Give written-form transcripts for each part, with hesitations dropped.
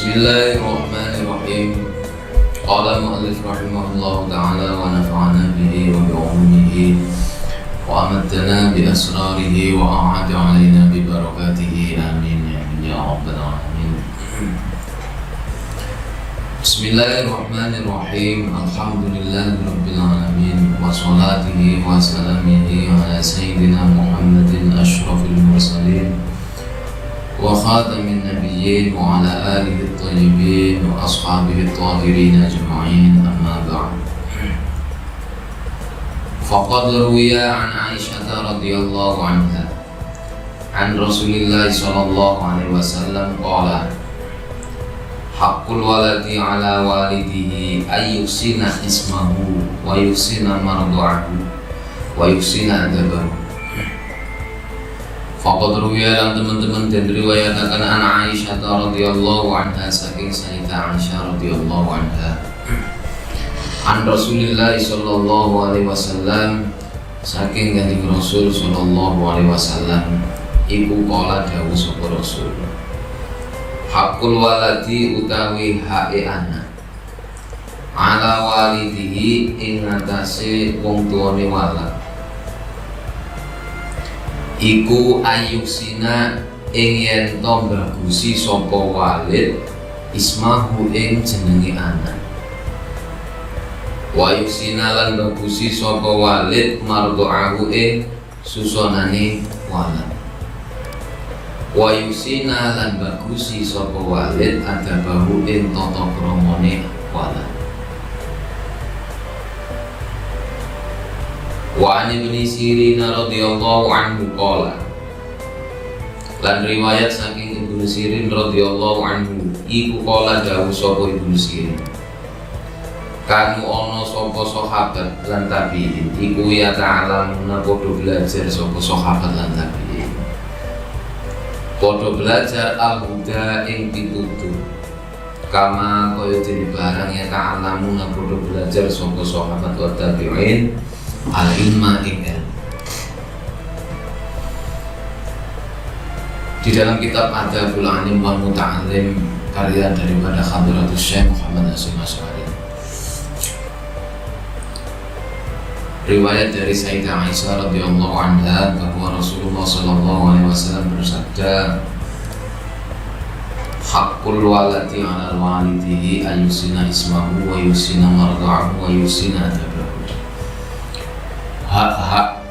Bismillahirrahmanirrahim. Qala al-mu'allif rahimahullahu ta'ala wa nafa'ana bihi wa bi'ulumihi wa amaddana bi asrarihi wa a'ada 'alaina bi barakatihi amin ya rabbal alamin. Bismillahirrahmanirrahim. Alhamdulillahi rabbil alamin wa salatihi wa salamihi ala sayyidina Muhammadin asyrafil mursalin wa khatamin nabiyyin wa ala alihi at-tayyibin wa ashabihi at-tahirin ajma'in, amma ba'd. Faqad ruwiya an Aisyah radhiyallahu anha an Rasulillah sallallahu alaihi wasallam qala haqqul waladi ala walidihi ayyusina ismahu wa yusina mardu'ahu wa yusina adabahu. Faqad ruwiya lan teman-teman dan riwayatakan an Aisyah radhiyallahu anha saking Sayyidah Aisyah radhiyallahu anha an Rasulillah sallallahu alaihi wasallam saking kanjeng Rasul sallallahu alaihi wasallam iku kala dawuh sapa Rasul hakul waladi utawi hae anak ala walidihi ing atase wong tuane walad iku ayuksina ing yen to bagusi sapa walid ismahu ing jenenge anak wa yuksina lan bagusi sapa walid mardu'ahu ing susunane walad wa yuksina lan bagusi sapa walid adabahu ing tata kramane walad. Wa an Ibnu Sirin radhiyallahu anhu qala lan riwayat saking Ibnu Sirin radhiyallahu anhu iku qala dawuh sapa Ibnu Sirin kanu ana sapa sahabat lan tabi'in iku ya ta'alamuna padha belajar sapa sahabat lan tabi'in padha belajar al-huda ing pitutur kama kaya dene barang ya ta'alamuna padha belajar sapa sahabat wa tabi'in al-ilma ing ilmu. Di dalam kitab Adabul Alim wal Muta'allim karya daripada Hadratus Syekh Muhammad Hasyim Asy'ari, riwayat dari Sayyidah Aisyah radhiyallahu anha bahwa Rasulullah sallallahu alaihi wasallam bersabda haqqul waladi 'ala walidihi ayyusina ismahu wa yusina mardu'ahu wa yusina adabahu. Hak-hak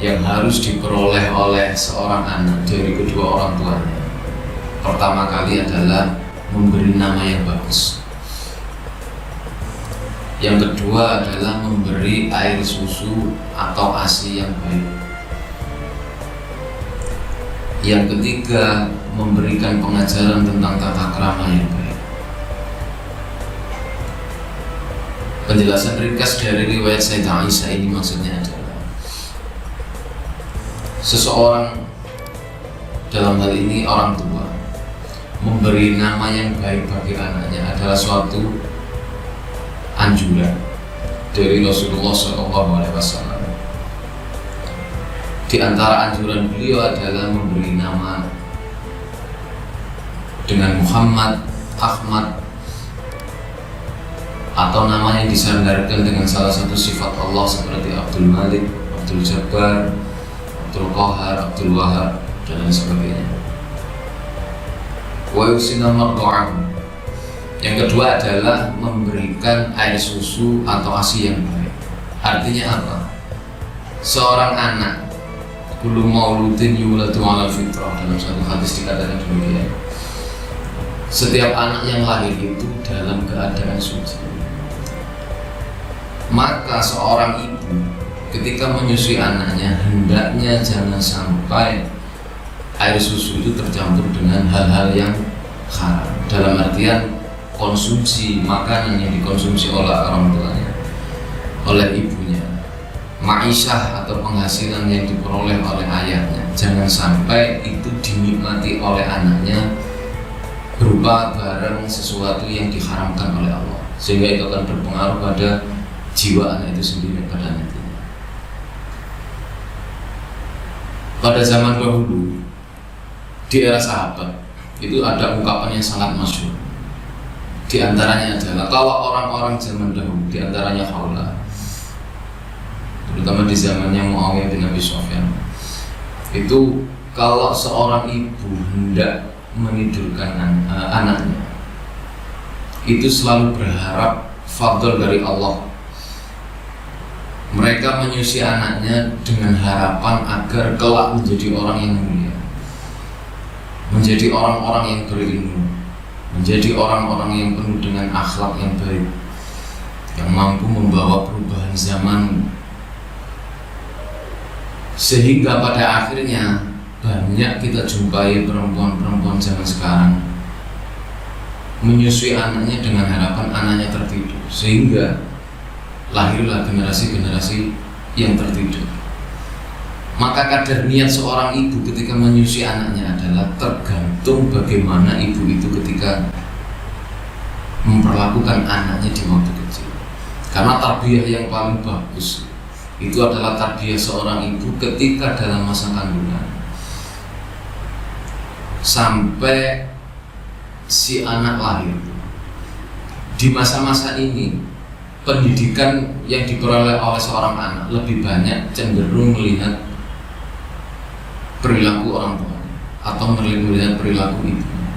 yang harus diperoleh oleh seorang anak dari kedua orang tuanya pertama kali adalah memberi nama yang bagus, yang kedua adalah memberi air susu atau ASI yang baik, yang ketiga memberikan pengajaran tentang tata krama yang baik. Penjelasan ringkas dari riwayat Sayyidah Aisyah ini maksudnya adalah seseorang, dalam hal ini orang tua, memberi nama yang baik bagi anaknya adalah suatu anjuran dari Rasulullah SAW. Di antara anjuran beliau adalah memberi nama dengan Muhammad, Ahmad, atau nama yang disandarkan dengan salah satu sifat Allah seperti Abdul Malik, Abdul Jabbar, Abdul Qahar, Abdul Wahab, dan lain sebagainya. Wa yusina mardu'ahu. Yang kedua adalah memberikan air susu atau ASI yang baik. Artinya apa? Seorang anak kullu mauludin yuladu 'alal fitrah, dalam satu hadis dikatakan demikian. Setiap anak yang lahir itu dalam keadaan suci. Maka seorang ibu ketika menyusui anaknya hendaknya jangan sampai air susu itu tercampur dengan hal-hal yang haram, dalam artian konsumsi makanan yang dikonsumsi oleh orang tuanya, oleh ibunya, ma'isyah atau penghasilan yang diperoleh oleh ayahnya, jangan sampai itu dinikmati oleh anaknya berupa barang sesuatu yang diharamkan oleh Allah, sehingga itu akan berpengaruh pada jiwa anak itu sendiri pada nantinya. Pada zaman dahulu di era sahabat itu ada ungkapan yang sangat masyhur. Di antaranya adalah kalau orang-orang zaman dahulu, di antaranya Khawlah, terutama di zamannya Muawiyah bin Abi Sufyan, itu kalau seorang ibu hendak menidurkan anaknya, itu selalu berharap fadl dari Allah. Mereka menyusui anaknya dengan harapan agar kelak menjadi orang yang mulia, menjadi orang-orang yang berilmu, menjadi orang-orang yang penuh dengan akhlak yang baik, yang mampu membawa perubahan zaman. Sehingga pada akhirnya banyak kita jumpai perempuan-perempuan zaman sekarang menyusui anaknya dengan harapan anaknya tertidur, sehingga lahirlah generasi-generasi yang tertidur. Maka kadar niat seorang ibu ketika menyusui anaknya adalah tergantung bagaimana ibu itu ketika memperlakukan anaknya di waktu kecil. Karena tarbiyah yang paling bagus itu adalah tarbiyah seorang ibu ketika dalam masa kandungan sampai si anak lahir. Di masa-masa ini pendidikan yang diperoleh oleh seorang anak lebih banyak cenderung melihat perilaku orang tuanya atau melihat perilaku ibunya.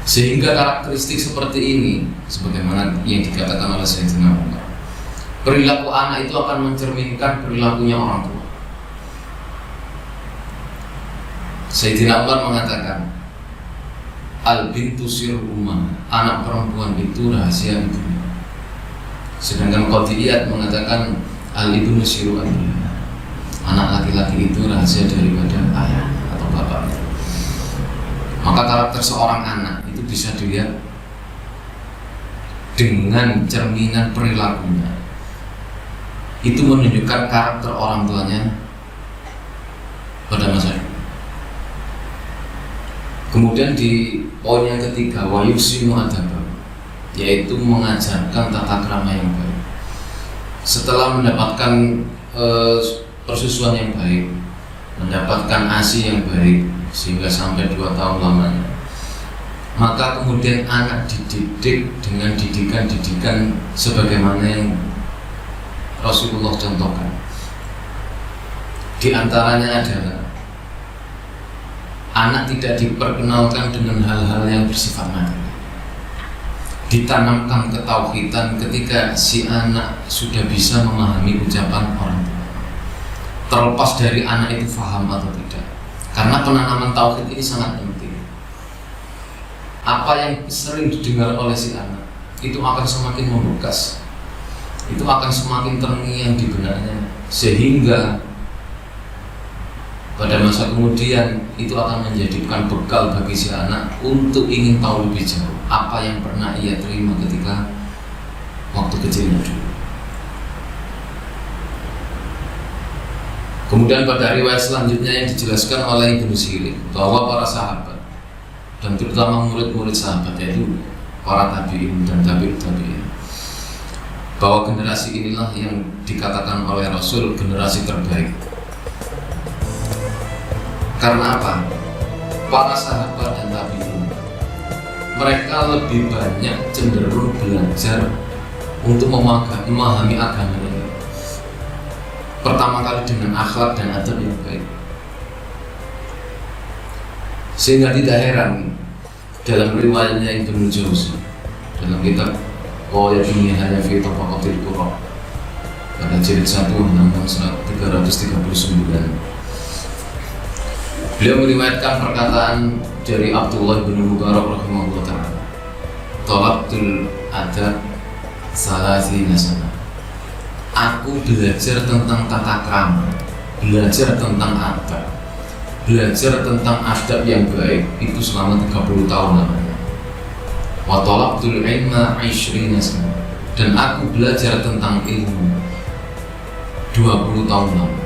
Sehingga karakteristik seperti ini, sebagaimana yang dikatakan oleh Sayyidina Umar, perilaku anak itu akan mencerminkan perilakunya orang tua. Sayyidina Umar mengatakan, al-bintu sir ummah, anak perempuan itu rahasia ibunya. Sedangkan Qadiyat mengatakan al-ibnu siru abiha, anak laki-laki itu rahasia daripada ayahnya atau bapaknya. Maka karakter seorang anak itu bisa dilihat dengan cerminan perilakunya. Itu menunjukkan karakter orang tuanya pada masa itu. Kemudian di poin yang ketiga, wa yusimu adaba, yaitu mengajarkan tata krama yang baik. Setelah mendapatkan persusuan yang baik, mendapatkan ASI yang baik sehingga sampai 2 tahun lamanya, maka kemudian anak dididik dengan didikan-didikan sebagaimana yang Rasulullah contohkan. Di antaranya adalah anak tidak diperkenalkan dengan hal-hal yang bersifat materi. Ditanamkan ketauhidan ketika si anak sudah bisa memahami ucapan orang tua, terlepas dari anak itu faham atau tidak. Karena penanaman tauhid ini sangat penting. Apa yang sering didengar oleh si anak itu akan semakin membekas, itu akan semakin terngiang di benaknya, sehingga pada masa kemudian itu akan menjadikan bekal bagi si anak untuk ingin tahu lebih jauh apa yang pernah ia terima ketika waktu kecilnya dulu. Kemudian pada riwayat selanjutnya yang dijelaskan oleh Ibnu Sirin bahwa para sahabat dan terutama murid-murid sahabat, yaitu para tabi'in dan tabi'in, bahwa generasi inilah yang dikatakan oleh Rasul generasi terbaik. Karena apa? Para sahabat dan tabi'in, mereka lebih banyak cenderung belajar untuk memahami agama ini. Pertama kali dengan akhlak dan adab yang baik. Sehingga tidak heran dalam riwayatnya Ibnu Jauzi dalam kitab Qawiyatun Nihaya fi Tabaqatil Qurra pada jilid 1 halaman 339, beliau meriwayatkan perkataan dari Abdullah bin Mubarak rahimahullah ta'ala, talabtul adab salasi nasana, aku belajar tentang tata krama, belajar tentang adab, belajar tentang adab yang baik itu selama 30 tahun lamanya. Wa talabtul ilma 20 sana, dan aku belajar tentang ilmu 20 tahun lama.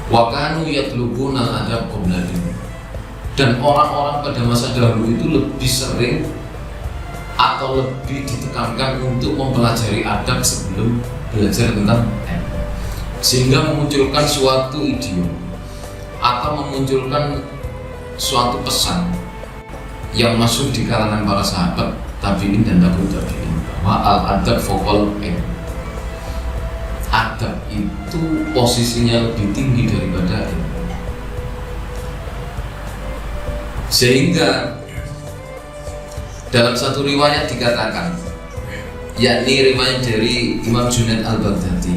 Wa kanu yatlubuna al-adab qabla din, dan orang-orang pada masa dahulu itu lebih sering atau lebih ditekankan untuk mempelajari adab sebelum belajar tentang ilmu, sehingga memunculkan suatu idiom atau memunculkan suatu pesan yang masuk di kalangan para sahabat tabi'in dan tabi'ut tabi'in, bahwa al-adab fawqal ilm. Adab itu posisinya lebih tinggi daripada ilmu. Sehingga dalam satu riwayat dikatakan, yakni riwayat dari Imam Junaid al-Baghdadi,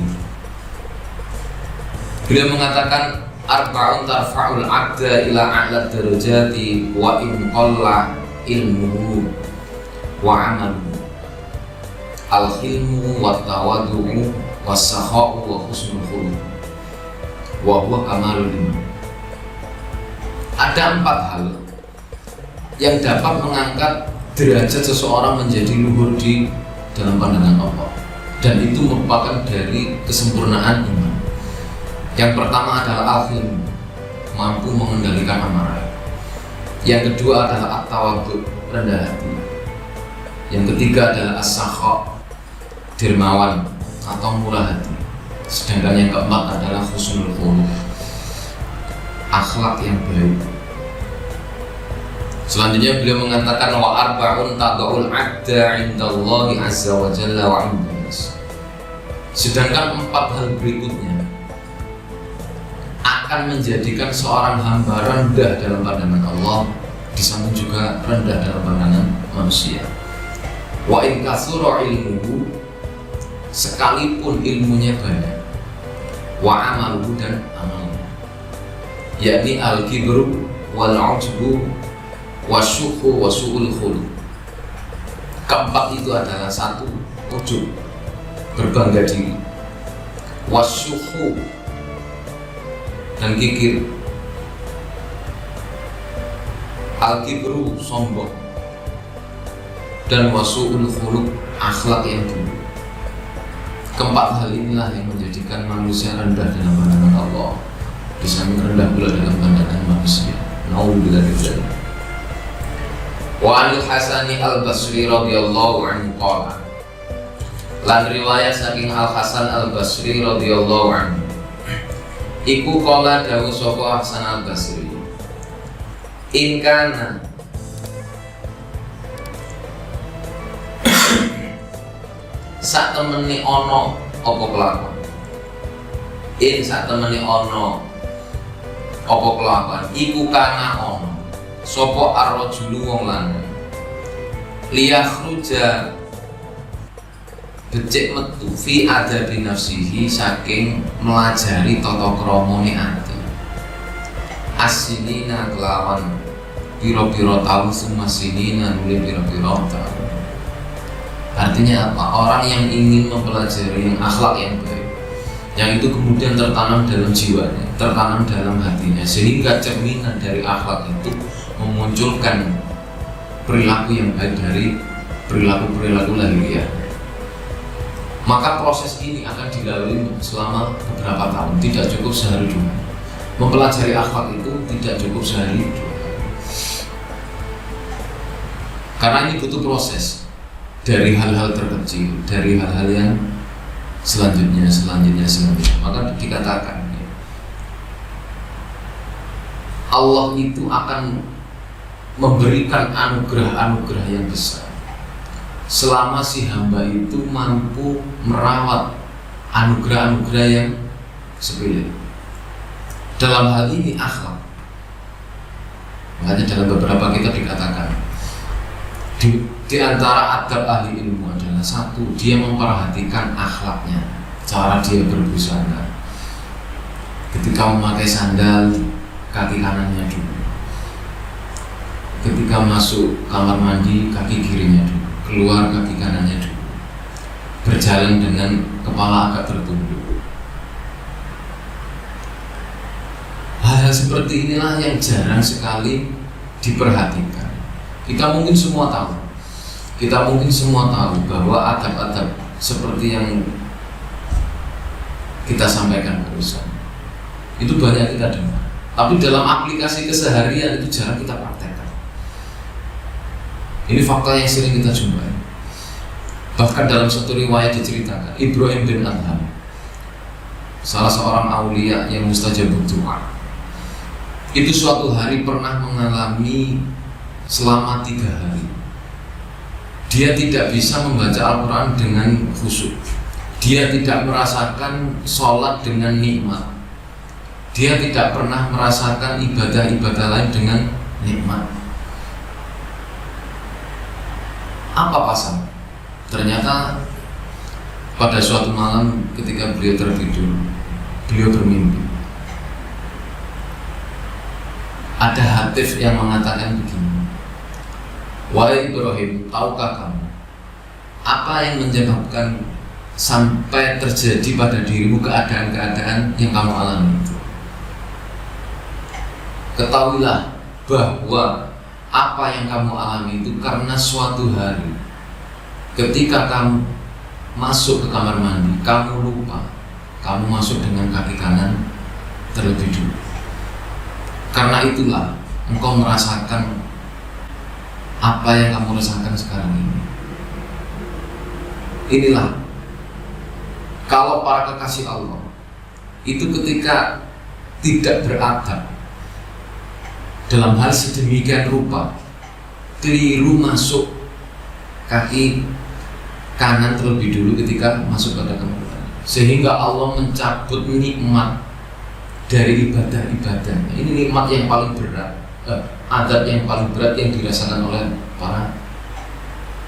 beliau mengatakan arba'un tarfa'ul 'abda ila a'la darajati wa in qalla ilmuhu wa 'amaluhu al-hilmu wa tawaddu'u wa sakha'u wa husnul khuluq wa huwa kamalul iman. Ada 4 hal yang dapat mengangkat derajat seseorang menjadi luhur di dalam pandangan Allah, dan itu merupakan dari kesempurnaan iman. Yang pertama adalah al-hilm, mampu mengendalikan amarah. Yang kedua adalah at-tawaddu, rendah hati. Yang ketiga adalah as-sakha, dermawan atau murah hati. Sedangkan yang keempat adalah husnul khuluq, akhlak yang baik. Selanjutnya beliau mengatakan wa arba'un tad'ul 'abda 'indallahi 'azza wa jalla wa 'indan nas. Sedangkan 4 hal berikutnya akan menjadikan seorang hamba rendah dalam pandangan Allah, di samping juga rendah dalam pandangan manusia. Wa in kasura ilmuhu, sekalipun ilmunya banyak, wa amaluhu, dan amalnya, yakni al-kibru wal 'ujbu wasyuhu wa su'ul khuluq. Keempat itu adalah 1. Ujub, berbangga diri, wasyuhu, dan kikir, al-kibru, sombong, dan wasu'ul khuluq, akhlak yang buruk. Keempat hal inilah yang menjadikan manusia rendah dalam pandangan Allah, di samping rendah pula dalam pandangan manusia. Nauzubillah min dzalik. Wa anil Hasani al-Basri radhiyallahu anhu qala, lan riwayat saking Al-Hasan al-Basri radhiyallahu anhu, iku qala dawuh sapa Hasan al-Basri, in kana sak temene ana apa kelakuan, in sak temene ana apa kelakuan, iku kana ana sapa ar-rajulu wong lanang, liyakhruja becik metu fi adabi nafsihi, saking melajari tata kramane ati, asinina kelawan pira-pira taun, sumasinina nuli pira-pira taun. Artinya apa? Orang yang ingin mempelajari yang akhlak yang baik, yang itu kemudian tertanam dalam jiwanya, tertanam dalam hatinya, sehingga cerminan dari akhlak itu memunculkan perilaku yang baik dari perilaku-perilaku lahiriah. Maka proses ini akan dilalui selama beberapa tahun, tidak cukup sehari dua. Mempelajari akhlak itu tidak cukup sehari dua, karena ini butuh proses dari hal-hal terkecil, dari hal-hal yang selanjutnya. Maka dikatakan Allah itu akan memberikan anugerah-anugerah yang besar selama si hamba itu mampu merawat anugerah-anugerah yang sepele. Dalam hal ini akhlak. Makanya dalam beberapa kitab dikatakan di antara adab ahli ilmu adalah 1, dia memperhatikan akhlaknya, cara dia berbusana. Ketika memakai sandal, kaki kanannya dulu. Ketika masuk kamar mandi, kaki kirinya dulu. Keluar, kaki kanannya dulu. Berjalan dengan kepala agak tertunduk. Hal seperti inilah yang jarang sekali diperhatikan. Kita mungkin semua tahu bahwa adab-adab seperti yang kita sampaikan barusan itu banyak kita dengar, tapi dalam aplikasi keseharian itu jarang kita praktekkan. Ini fakta yang sering kita jumpai. Bahkan dalam satu riwayat diceritakan, Ibrahim bin Adham, salah seorang aulia yang mustajabud doa, itu suatu hari pernah mengalami selama 3 hari. Dia tidak bisa membaca Al-Quran dengan khusyuk. Dia tidak merasakan sholat dengan nikmat. Dia tidak pernah merasakan ibadah-ibadah lain dengan nikmat. Apa pasal? Ternyata pada suatu malam ketika beliau tertidur, beliau bermimpi. Ada hatif yang mengatakan begini, wahai Ibrahim, tahukah kamu apa yang menyebabkan sampai terjadi pada dirimu keadaan-keadaan yang kamu alami itu? Ketahuilah bahwa apa yang kamu alami itu karena suatu hari ketika kamu masuk ke kamar mandi, kamu lupa kamu masuk dengan kaki kanan terlebih dulu. Karena itulah engkau merasakan apa yang kamu rasakan sekarang ini. Inilah kalau para kekasih Allah itu ketika tidak beradab dalam hal sedemikian rupa, keliru masuk kaki kanan terlebih dulu ketika masuk pada kamar mandi, sehingga Allah mencabut nikmat dari ibadah-ibadahnya. Ini nikmat yang paling berat, adab yang paling berat yang dirasakan oleh para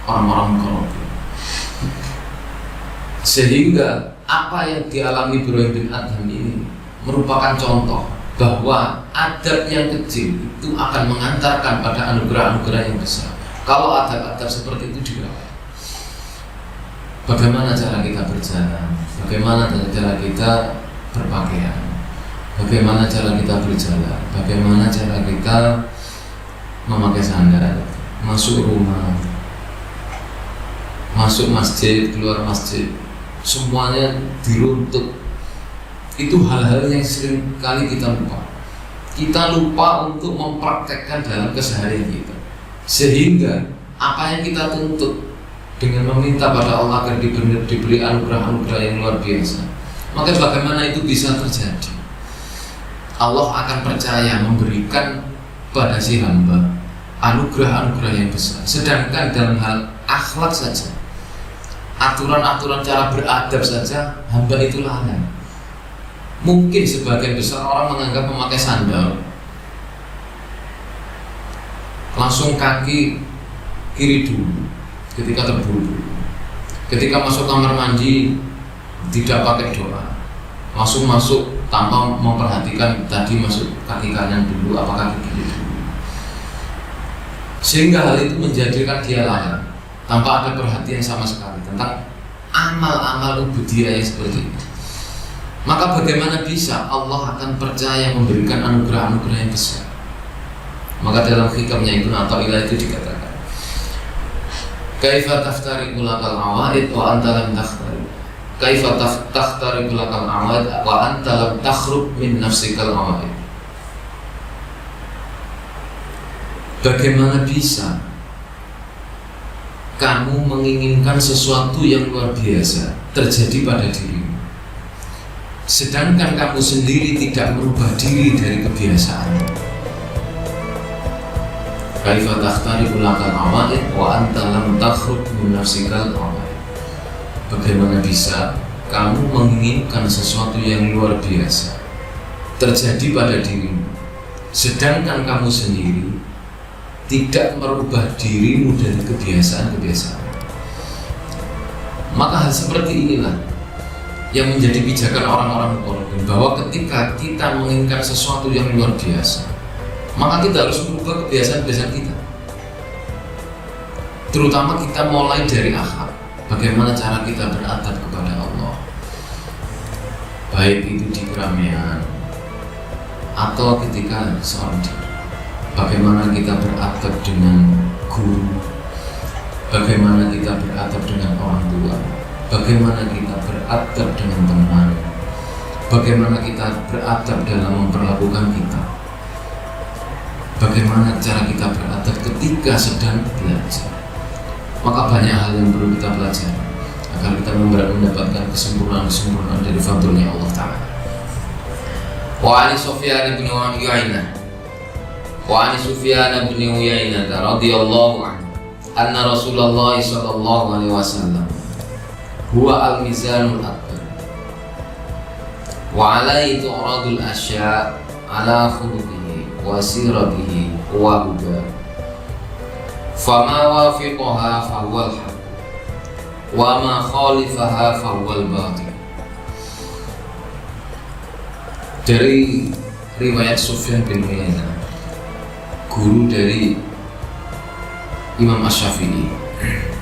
orang-orang korupsi. Sehingga apa yang dialami Ibrahim bin Adham ini merupakan contoh bahwa adab yang kecil itu akan mengantarkan pada anugerah-anugerah yang besar. Kalau adab-adab seperti itu dirawat, bagaimana cara kita berjalan, bagaimana cara kita berpakaian, bagaimana cara kita berjalan, bagaimana cara kita memakai sandal, masuk rumah, masuk masjid, keluar masjid, semuanya diruntut. Itu hal-hal yang sering kali kita lupa. Kita lupa untuk mempraktekkan dalam keseharian kita, sehingga apa yang kita tuntut dengan meminta pada Allah agar diberi anugerah-anugerah yang luar biasa, maka bagaimana itu bisa terjadi? Allah akan percaya memberikan pada si hamba anugerah-anugerah yang besar. Sedangkan dalam hal akhlak saja, aturan-aturan cara beradab saja, hamba itu lalai. Mungkin sebagian besar orang menganggap memakai sandal langsung kaki kiri dulu ketika terburu-buru, ketika masuk kamar mandi tidak pakai doa, langsung masuk tanpa memperhatikan tadi masuk kaki kanan dulu apa kaki kiri dulu, sehingga hal itu menjadikan dia lalai tanpa ada perhatian sama sekali tentang amal-amal ubudiyah yang seperti ini. Maka bagaimana bisa Allah akan percaya memberikan anugerah-anugerah yang besar? Maka dalam hikamnya Ibnu Athaillah itu dikatakan, kaifa taftariqu lakal awaid wa anta lam takhtari, kaifa taftariqu lakal awaid wa anta lam takhrub min nafsikal awaid. Bagaimana bisa kamu menginginkan sesuatu yang luar biasa terjadi pada dirimu, sedangkan kamu sendiri tidak merubah diri dari kebiasaan? Kaifa takhtariqu lakal awaid wa anta lam takhrub min nafsikal awaid. Bagaimana bisa kamu menginginkan sesuatu yang luar biasa terjadi pada dirimu, sedangkan kamu sendiri tidak merubah dirimu dari kebiasaan-kebiasaan? Maka hal seperti inilah yang menjadi pijakan orang-orang korupsi, bahwa ketika kita menginginkan sesuatu yang luar biasa, maka kita harus merubah kebiasaan-kebiasaan kita. Terutama kita mulai dari akhlak, bagaimana cara kita beradab kepada Allah, baik itu di keramaian atau ketika seorang diri. Bagaimana kita beradab dengan guru, bagaimana kita beradab dengan orang tua, bagaimana kita beradab dengan teman, bagaimana kita beradab dalam memperlakukan kita, bagaimana cara kita beradab ketika sedang belajar. Maka banyak hal yang perlu kita pelajari agar kita mendapatkan kesempurnaan dari fadlnya Allah Ta'ala. Wa Ali Sufyan bin Uyainah Wa an Sufyan bin Uyainah radhiyallahu anhu anna Rasulullah sallallahu alaihi wasallam huwa al-mizanul akbar wa alaihi tu'radul asya' ala khuluqihi wa siratihi wa huda fama wafiqaha fahuwal haqq wa ma khalifaha fahuwal batil. Dari riwayat Sufyan bin Uyainah, guru dari Imam Asy-Syafi'i,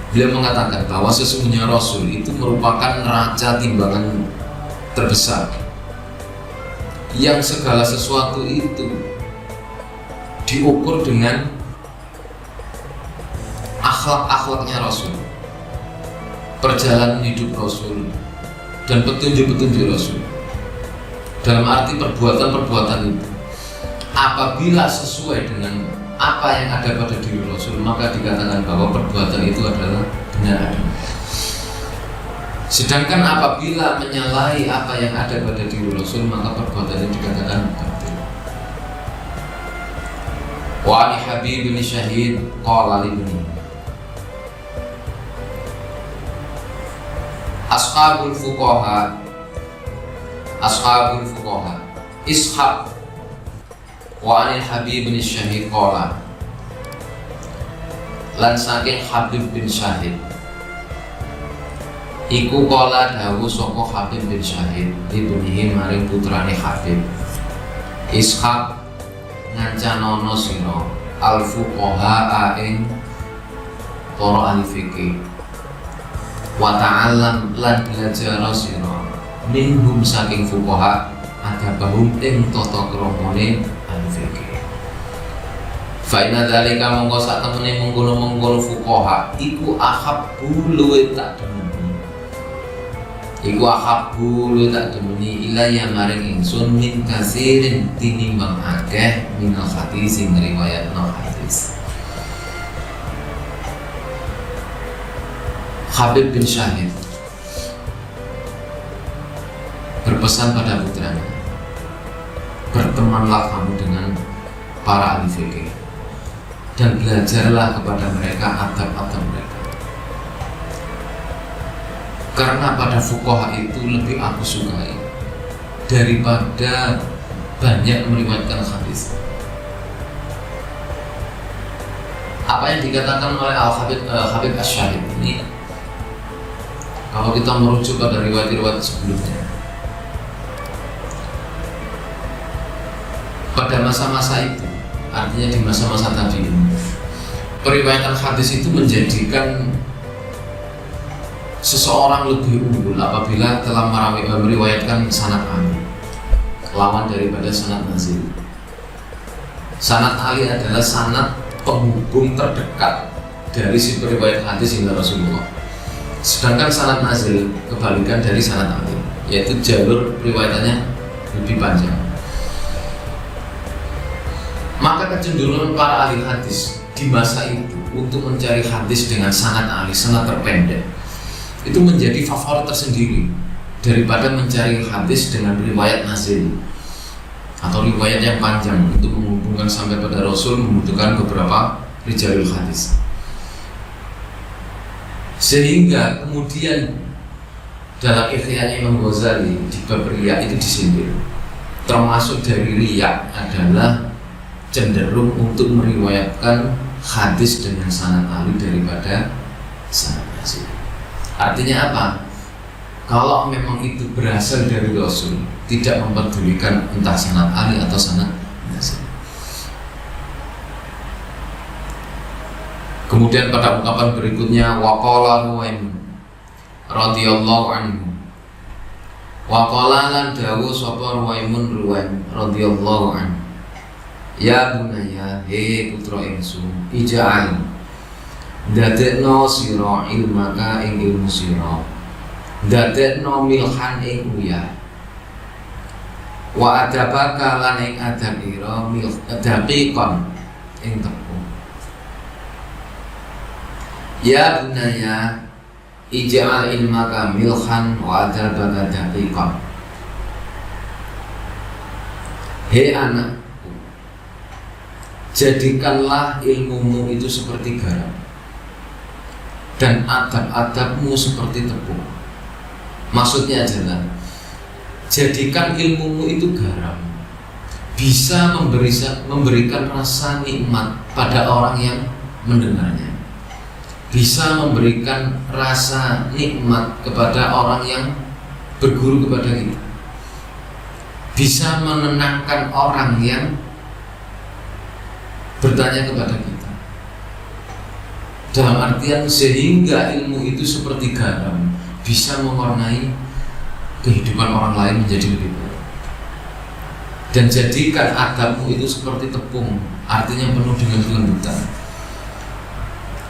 beliau mengatakan bahwa sesungguhnya Rasul itu merupakan neraca timbangan terbesar yang segala sesuatu itu diukur dengan akhlak-akhlaknya Rasul, perjalanan hidup Rasul, dan petunjuk-petunjuk Rasul. Dalam arti perbuatan-perbuatan itu apabila sesuai dengan apa yang ada pada diri Rasul, maka dikatakan bahwa perbuatan itu adalah benar adanya. Sedangkan apabila menyalahi apa yang ada pada diri Rasul, maka perbuatan itu dikatakan batil. Wa an Habib bin Syahid qala li ibni Ashabul fuqaha Ishaq wa anil Habib bin Syahid qala lan saking Habib bin Syahid iku qala dawuh saka Habib bin Syahid ibnihi maring putrane Habib Ishaq ngancanono sira al fuqaha ing para ahli fikih wa ta'allam lan belajar sira minhum saking fuqaha adabahum ing tata kramane ahli fikih. Fa inna dzalika mongko sak temene mengkono-mengkono fuqaha iku ahabbu luwih tak demeni. Iku ahabbu luwih tak demeni ilaya maring ingsun min kasirin tinimbang akeh minal hadis sing riwayatno hadis. Habib bin Syahid berpesan pada putranya, bertemanlah kamu dengan para ahli fikih dan belajarlah kepada mereka adab-adab mereka, karena pada fuqaha itu lebih aku sukai daripada banyak meriwayatkan hadis. Apa yang dikatakan oleh Habib Asy-Syahid ini, kalau kita merujuk pada riwayat-riwayat sebelumnya, pada masa-masa itu, artinya di masa-masa tadi, periwayatan hadis itu menjadikan seseorang lebih unggul apabila telah meriwayatkan sanad ali lawan daripada sanad nazil. Sanad ali adalah sanad penghubung terdekat dari si periwayat hadis hingga Rasulullah, sedangkan sanad nazil kebalikan dari sanad ali, yaitu jalur periwayatannya lebih panjang. Maka kecenderungan para ahli hadis di masa itu untuk mencari hadis dengan sanad ali, sanad terpendek, itu menjadi favorit tersendiri daripada mencari hadis dengan riwayat nazil atau riwayat yang panjang. Untuk menghubungkan sampai pada Rasul membutuhkan beberapa rijalul hadis, sehingga kemudian dalam Ihya Imam Ghazali di bab riya itu disindir, termasuk dari riya adalah cenderung untuk meriwayatkan hadis dengan sanad ali daripada sanad nazil. Artinya apa? Kalau memang itu berasal dari Rasul, tidak mempedulikan entah sanad ali atau sanad nazil. Kemudian pada ungkapan berikutnya, waqala Ruwaim radhiyallahu anhu, waqala lan dawuh sapa Ruwaimun Ruwaim radhiyallahu anhu, ya bunaya, he putra ingsun, ija'al dadekno sira ilmaka ing ilmu sira, dadekno milhan ing uyah, wa adabaka lan ing adab ira daqiqan ing tepung. Ya bunaya, ija'al ilmaka milhan wa adabaka daqiqan. He anak, jadikanlah ilmumu itu seperti garam dan adab-adabmu seperti tepung. Maksudnya adalah jadikan ilmumu itu garam, bisa memberikan rasa nikmat pada orang yang mendengarnya, bisa memberikan rasa nikmat kepada orang yang berguru kepada kita, bisa menenangkan orang yang bertanya kepada kita. Dalam artian sehingga ilmu itu seperti garam, bisa mewarnai kehidupan orang lain menjadi lebih baik. Dan jadikan adabmu itu seperti tepung, artinya penuh dengan kelembutan.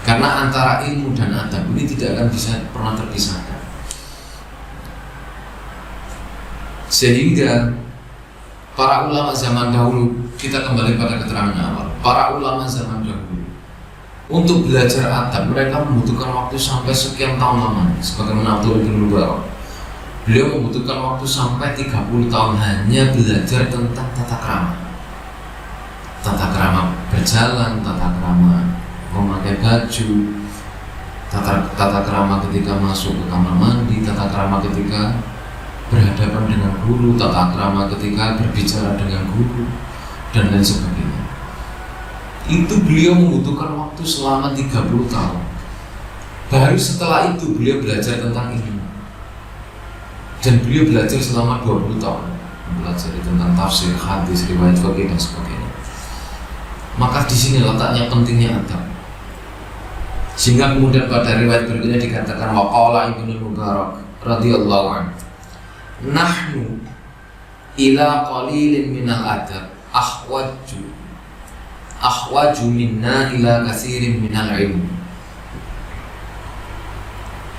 Karena antara ilmu dan adab ini tidak akan bisa pernah terpisahkan. Sehingga para ulama zaman dahulu, kita kembali pada keterangan awal, para ulama zaman dahulu untuk belajar adab mereka membutuhkan waktu sampai sekian tahun lamanya. Sebagaimana Abdullah bin Mubarak, beliau membutuhkan waktu sampai 30 tahun hanya belajar tentang tata krama. Tata krama berjalan, tata krama memakai baju, tata krama ketika masuk ke kamar mandi, tata krama ketika berhadapan dengan guru, tata krama ketika berbicara dengan guru, dan lain sebagainya. Itu beliau membutuhkan waktu selama 30 tahun. Baru setelah itu beliau belajar tentang ilmu. Dan beliau belajar selama 20 tahun, belajar tentang tafsir, hadis, riwayat fikih dan sebagainya. Maka di sini letaknya pentingnya adab. Sehingga kemudian pada riwayat berikutnya dikatakan waqala Ibnu Mubarak radhiyallahu anhu, nahnu ila qalilin minal adab ahwaju minna ila katsirin minal ilm.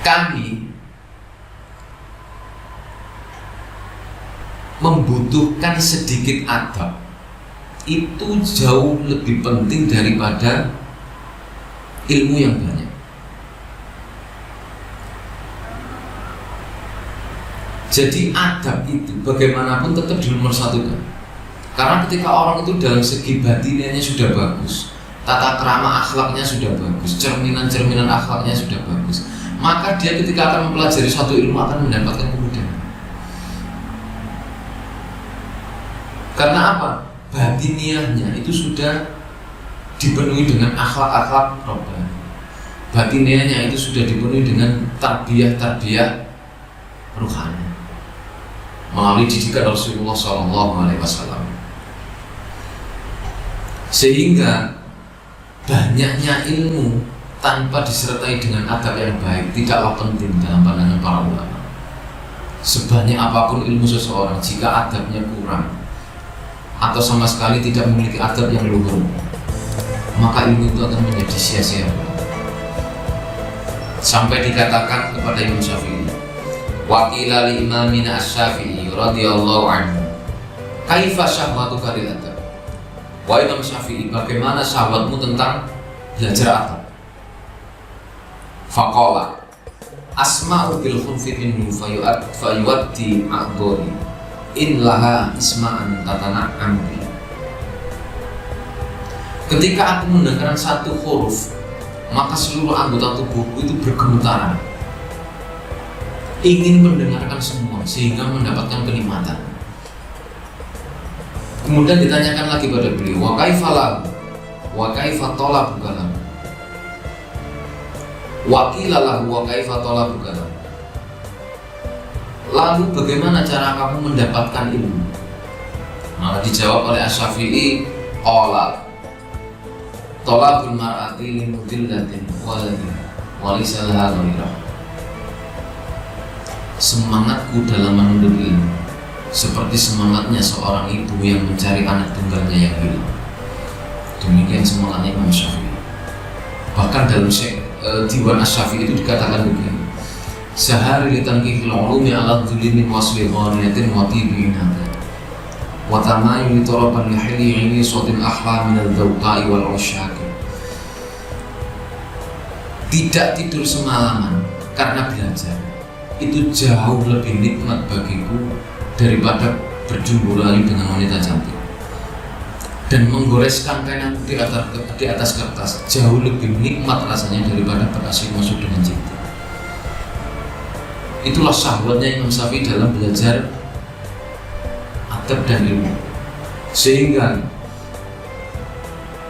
Kami membutuhkan sedikit adab itu jauh lebih penting daripada ilmu yang banyak. Jadi adab itu bagaimanapun tetap dinomor-satukan. Karena ketika orang itu dalam segi batinnya sudah bagus, tata krama akhlaknya sudah bagus, cerminan-cerminan akhlaknya sudah bagus, maka dia ketika akan mempelajari suatu ilmu akan mendapatkan kemudahan. Karena apa? Batiniahnya itu sudah dipenuhi dengan akhlak-akhlak robbani. Batiniahnya itu sudah dipenuhi dengan tarbiyah-tarbiyah ruhani melalui didikan Rasulullah SAW. Sehingga banyaknya ilmu tanpa disertai dengan adab yang baik tidaklah penting dalam pandangan para ulama. Sebanyak apapun ilmu seseorang, jika adabnya kurang atau sama sekali tidak memiliki adab yang luhur, maka ilmu itu akan menjadi sia-sia. Sampai dikatakan kepada Imam Syafi'i, wa qila li imamina asy-Syafi'i radhiyallahu anhu, kaifa syahwatuka lil adab? Wahai Imam Syafi'i, bagaimana syahwatmu tentang belajar adab? Faqala asma'u bil khunfi minhu fayuwaddi a'dhari in laha isma'an tatana'am bi. Ketika aku mendengarkan satu huruf, maka seluruh anggota tubuhku itu bergemetaran, ingin mendengarkan semua sehingga mendapatkan kenikmatan. Kemudian ditanyakan lagi pada beliau, wa kaifa lahu wa kaifa talabuka lahu, wa qila lahu wa kaifa talabuka lahu. Lalu bagaimana cara kamu mendapatkan ilmu? Maka dijawab oleh Asy-Syafi'i, qala talabul mar'ati limudillatin waladiha walisa laha ghairah. Semangatku dalam menuntut ilmu seperti semangatnya seorang ibu yang mencari anak tunggalnya yang hilang. Demikian semangatnya Imam Syafi'i. Bahkan dalam Diwan Asy-Syafi'i itu dikatakan begini, sahari litanki fil ulumi ala dhulimin wasli ghaniyatin wa tibi inata wa tamayuli taraban lihili ini sotin ahla minal dhawqai wal usyaki. Tidak tidur semalaman karena belajar itu jauh lebih nikmat bagiku daripada berjumpa lagi dengan wanita cantik. dan menggoreskan kain di atas kertas jauh lebih nikmat rasanya daripada berasik masuk dengan cinta. Itulah sahabatnya Imam Syafi'i dalam belajar adab dan ilmu, sehingga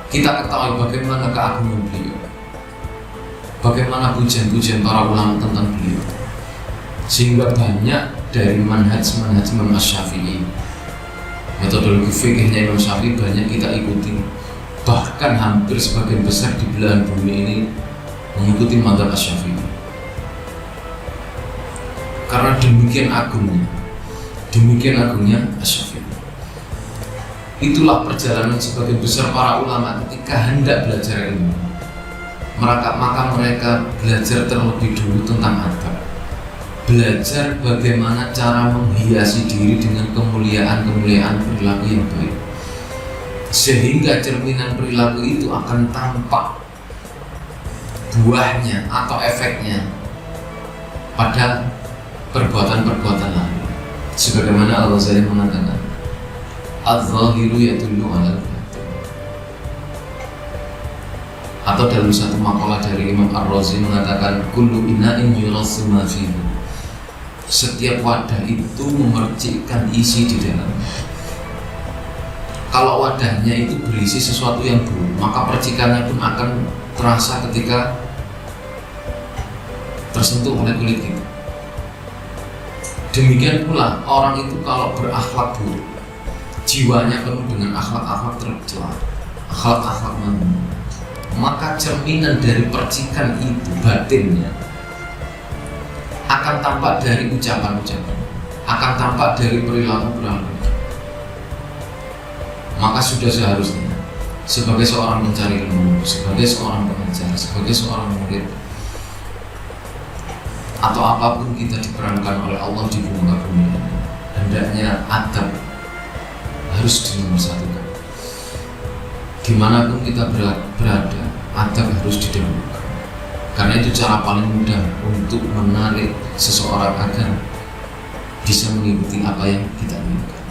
kita ketahui bagaimana keagungan beliau, bagaimana pujian-pujian para ulama tentang beliau, sehingga banyak dari manhaj Imam Syafi'i, metodologi fikihnya Imam Syafi'i banyak kita ikuti. Bahkan hampir sebagian besar di belahan bumi ini mengikuti mazhab Syafi'i. Karena demikian agungnya Syafi'i. Itulah perjalanan sebagian besar para ulama ketika hendak belajar ilmu. Maka mereka belajar terlebih dulu tentang adab. Belajar bagaimana cara menghiasi diri dengan kemuliaan perilaku yang baik, sehingga cerminan perilaku itu akan tampak buahnya atau efeknya pada perbuatan-perbuatan lain. Sebagaimana Al-Ghazali mengatakan, "Adz-dzahiru yadullu 'alal batin." Atau dalam satu makalah dari Imam Ar-Razi mengatakan, "Kullu ina'in yurassu ma fihi." Setiap wadah itu memercikkan isi di dalamnya. Kalau wadahnya itu berisi sesuatu yang buruk, maka percikannya pun akan terasa ketika tersentuh oleh kulit kita. Demikian pula orang itu kalau berakhlak buruk, jiwanya penuh dengan akhlak-akhlak tercela, akhlak-akhlak manusia, maka cerminan dari percikan itu, batinnya, akan tampak dari ucapan-ucapan, akan tampak dari perilaku-perilaku. Maka sudah seharusnya sebagai seorang pencari ilmu, sebagai seorang pengajar, sebagai seorang murid, atau apapun kita diperankan oleh Allah di muka bumi, hendaknya adab harus dinomorsatukan. Dimanapun kita berada, adab harus didahulukan. Karena itu cara paling mudah untuk menarik seseorang agar bisa mengikuti apa yang kita inginkan.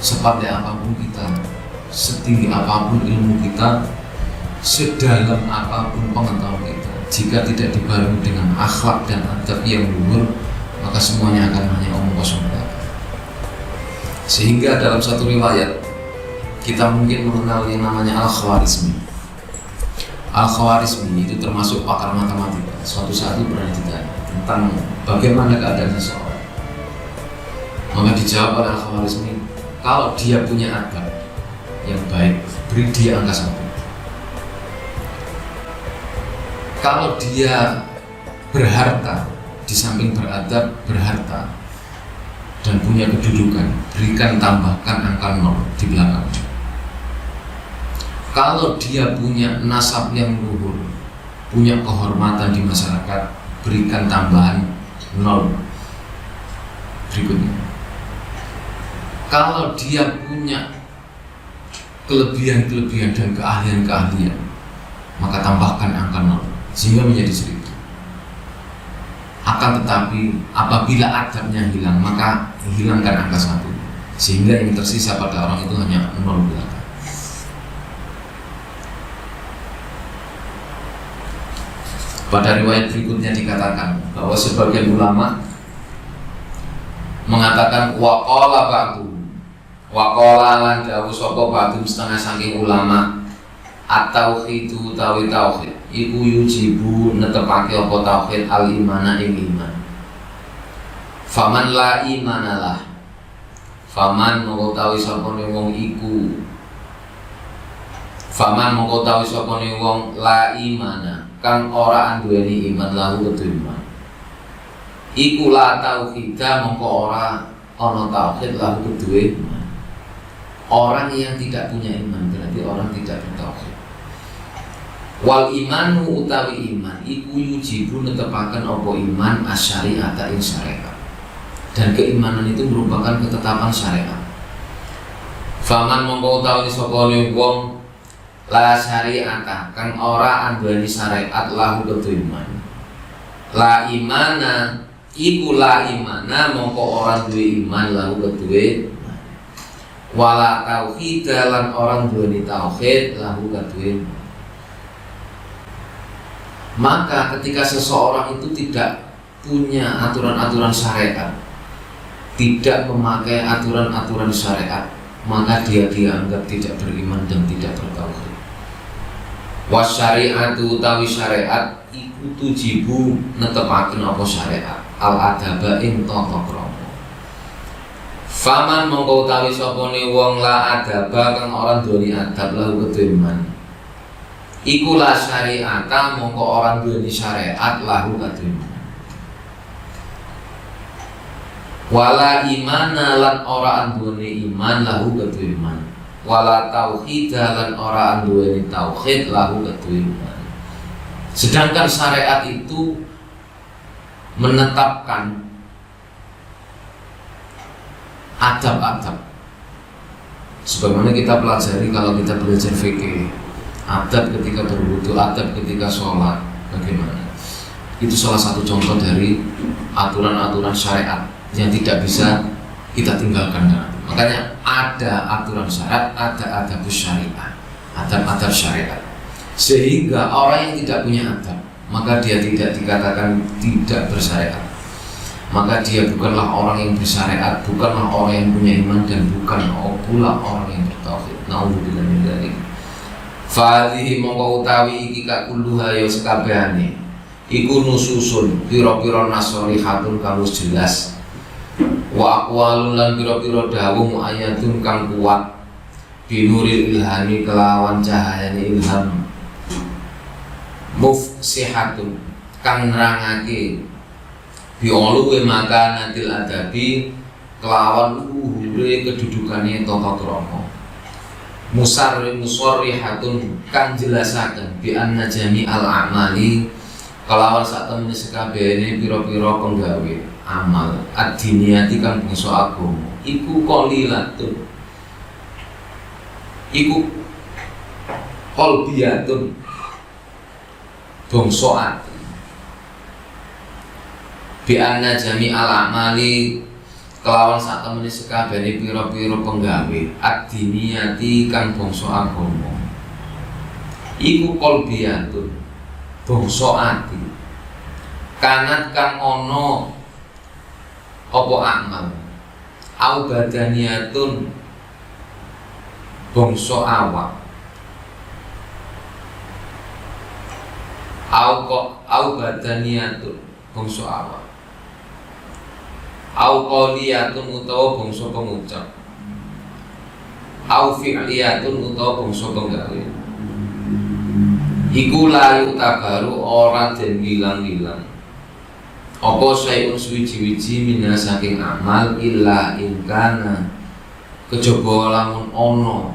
Sepandai apapun kita, setinggi apapun ilmu kita, sedalam apapun pengetahuan kita, jika tidak dibarengi dengan akhlak dan adab yang luhur, maka semuanya akan hanya omong kosong belaka. Sehingga dalam satu riwayat kita mungkin mengenal yang namanya Al-Khwarizmi. Al-Khwarizmi itu termasuk pakar matematika. Suatu saat itu pernah ditanya tentang bagaimana keadaan seseorang. Maka dijawab oleh Al-Khwarizmi, kalau dia punya adab yang baik, beri dia angka 1. Kalau dia berharta, di samping beradab, berharta dan punya kedudukan, tambahkan angka 0 di belakangnya. Kalau dia punya nasab yang luhur, punya kehormatan di masyarakat, berikan tambahan 0 berikutnya. Kalau dia punya kelebihan dan keahlian, maka tambahkan angka 0 sehingga menjadi 1000. Akan tetapi apabila adabnya hilang, maka hilangkan angka 1 sehingga yang tersisa pada orang itu hanya 0 belakang. Pada riwayat berikutnya dikatakan bahwa sebagian ulama mengatakan waqala lan dawuh sapa ba'dum setengah saking ulama at-tauhidu utawi tauhid iku yujibu netepake apa tauhid al-imana ing iman. Faman la imanalah, faman mongko tawi sapane wong iku, faman mongko tawi sapane wong la imana kang ora anduweni iman lahu kudu iman. Iku la tauhida mongko ora ana tauhid lahu kudu iman. Orang yang tidak punya iman berarti orang tidak bertauhid. Wal imanu utawi iman iku yujibu netepaken apa iman asyari'ata ing syariat. Dan keimanan itu merupakan ketetapan syariat. Faman mongko utawi sapa wong la syari'ata kang ora anduweni syariat lahu kudu iman. La imana iku la imana mongko ora duwe iman lahu kudu iman. wala tauhid lan orang duweni tauhid lahu kaduwe. Maka ketika seseorang itu tidak punya aturan-aturan syariat, tidak memakai aturan-aturan syariat, maka dia dianggap tidak beriman dan tidak bertauhid. Wasyari'atu utawi syariat iku tujibu netepaken apa syariat al adaba ing tata krama. Faman mongko utawi sapane wong la adaba kang ora duweni adab lahu kedeman. Iku la syariata mongko ora duweni syariat lahu kedeman. Wala imana lan ora duweni iman lahu kedeman. Wala tauhid lan ora duweni tauhid lahu kedeman. Sedangkan syariat itu menetapkan adab-adab. Sebagaimana kita pelajari kalau kita belajar fikih, adab ketika berwudu, adab ketika sholat, bagaimana? Itu salah satu contoh dari aturan-aturan syariat yang tidak bisa kita tinggalkan. Makanya ada aturan syariat, ada adab syariat, adab-adab syariat. Sehingga orang yang tidak punya adab, maka dia tidak dikatakan tidak bersyariat. Maka dia bukanlah orang yang bersyariat, bukanlah orang yang punya iman, dan bukan pula orang yang bertauhid. Nauzubillah min dzalik. Fadhihi mongko utawi iki kakulluha ya sekabehane iku nususun pira-pira nasolihatun kang wis jelas. Wa aqwalun lan pira-pira dawuh ayatun kang kuat binuril ilhami kelawan cahayane ilham mufsihatun kang nerangake bi'uluwi makanatil adabi kelawan luhure kedudukane tata krama musarrihatun kang jelasaken bi anna jami'al a'mali kelawan satemene sekabehane pira-pira penggawe amal ad-diniyati kang bangsa agama iku qalilatun iku qalbiyatun bangsa ati bi anna jami'al a'mali kelawan satemene sekabehane pira-pira penggawe ad-diniyati kang bangsa agama iku qalbiyatun bangsa ati kanat kang ana apa amal au badaniyatun bangsa awak au badaniyatun bangsa awak au qawliyatun utawa bangsa pengucap au fi'liyatun utawa bangsa penggawe iku layu tabaru ora den gilang-gilang apa sayun suwiji-wiji mina saking amal illa ingkana kejaba lamun ono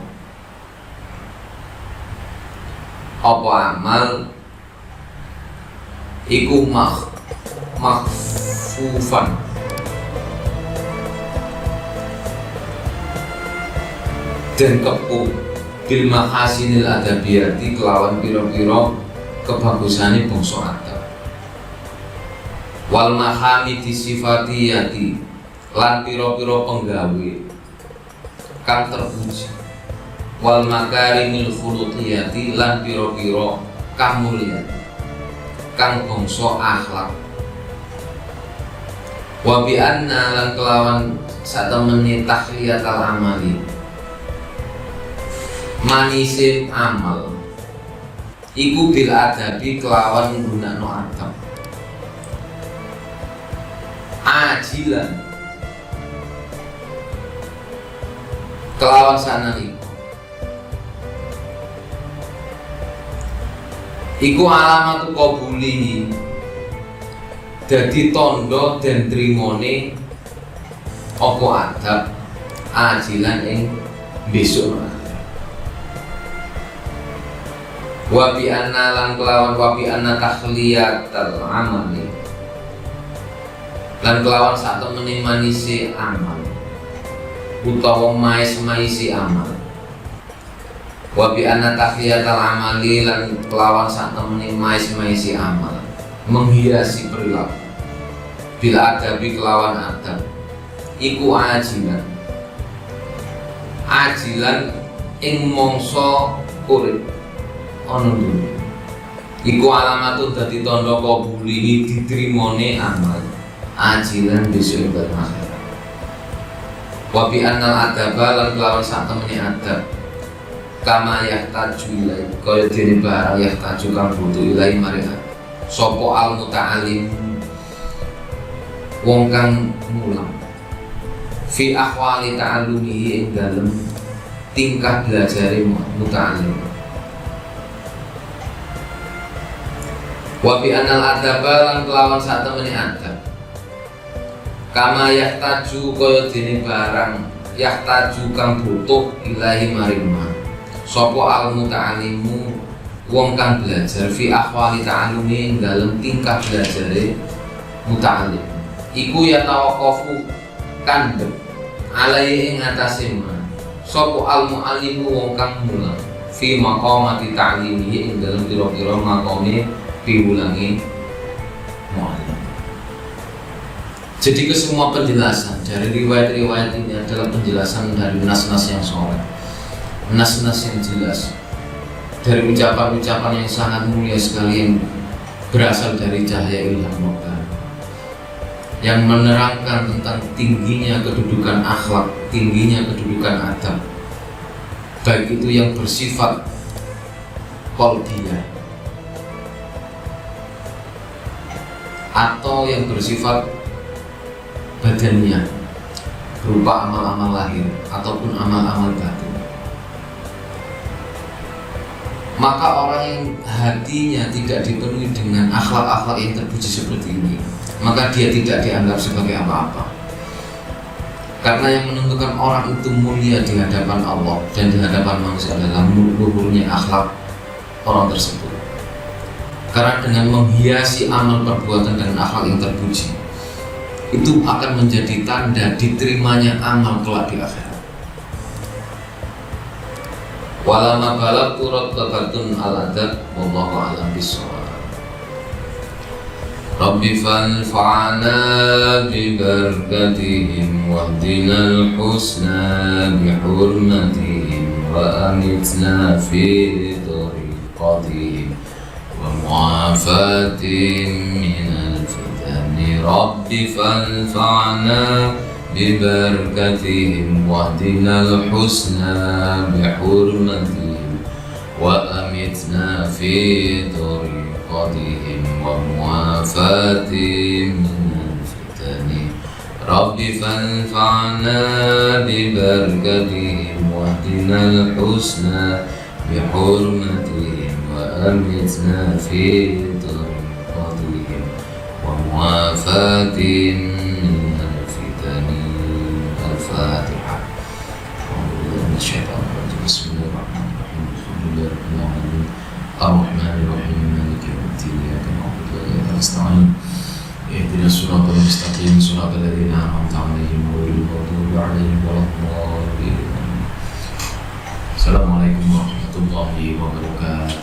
apa amal iku makhfufan dan kepu bil mahasinil adabiyati kelawan pira-pira kebagusane bangsa adab wal mahamidi sifatiyati lan pira-pira penggawe kang terpuji wal makarimil khuluqiyati lan pira-pira kamulyan kang bangsa akhlak wa bi anna lan kelawan satemene tahliyatal amali manisim amal iku bil adabi kelawan nggunakno adab ajilan kelawan sanani iku alamatu qabulihi dadi tondo den trimone apa adab ajilan ing besok wa bi anna lan kelawan wa bi anna takhliyatal amali lan kelawan satemene manise amal utawa maisi amal wa bi anna takhliyatal amali lan kelawan satemene maisi amal menghiasi perilaku bila adabi kelawan adab iku ajilan ajilan ing mangsa urip ana dunya. Iku alamatun dadi tandha kabuli ditrimone amal ajilan besok ing akhirat. Wa bi annal adaba lan kelawan sak temene adab kama yahtaju ilai kaya dene barang yahtaju kang butuh ilai mari sapa al muta'alim wong kang mulang fi ahwali ta'allumihi ing dalem tingkah belajare muta'alim. Wa bi annal adaba lan kelawan sak temene adab kama yahtaju kaya dene barang yahtaju kang butuh ilahi maring ma sapa al muta'alimu wong kang belajar fi ahwali ta'allumi ing dalem tingkah belajare muta'alim iku ya tawaqqafu kandhep alai ing atase ma sapa al mu'allimu wong kang mulang fi maqamati ta'limihi ing dalem pira-pira maqame piwulangi mu'allim. Jadi kesemua penjelasan dari riwayat-riwayat ini adalah penjelasan dari nas-nas yang soleh, nas-nas yang jelas, dari ucapan-ucapan yang sangat mulia sekali yang berasal dari cahaya ilham Rabbani, yang menerangkan tentang tingginya kedudukan akhlak, tingginya kedudukan adab, baik itu yang bersifat qalbiyah atau yang bersifat badannya berupa amal-amal lahir ataupun amal-amal batin. Maka orang yang hatinya tidak dipenuhi dengan akhlak-akhlak yang terpuji seperti ini, maka dia tidak dianggap sebagai apa-apa. Karena yang menentukan orang itu mulia di hadapan Allah dan di hadapan manusia adalah luhurnya akhlak orang tersebut. Karena dengan menghiasi amal perbuatan dengan akhlak yang terpuji, itu akan menjadi tanda diterimanya amal kelak di akhirat. Walama balak turut kebatun al-adab wallahu a'lam bishawab. Rabbi fanfa'na bi barakatihim wahdinal husna bi hurmatihim wa amitna fi tariqatihim wa mu'afatihim minal رب فانفعنا ببركتهم واهدنا الحسنى بحرمتهم وأمتنا في طريقتهم وموافاتهم من الفتن رب فانفعنا ببركتهم واهدنا الحسنى بحرمتهم وأمتنا في طريقتهم وموافاة من الفتن. الفاتحة. أعوذ بالله من الشيطان الرجيم. بسم الله الرحمن الرحيم. الحمد لله رب العالمين الرحمن الرحيم مالك يوم الدين إياك نعبد وإياك نستعين اهدنا الصراط المستقيم صراط الذين أنعمت عليهم غير المغضوب عليهم ولا الضالين. السلام عليكم ورحمة الله وبركاته.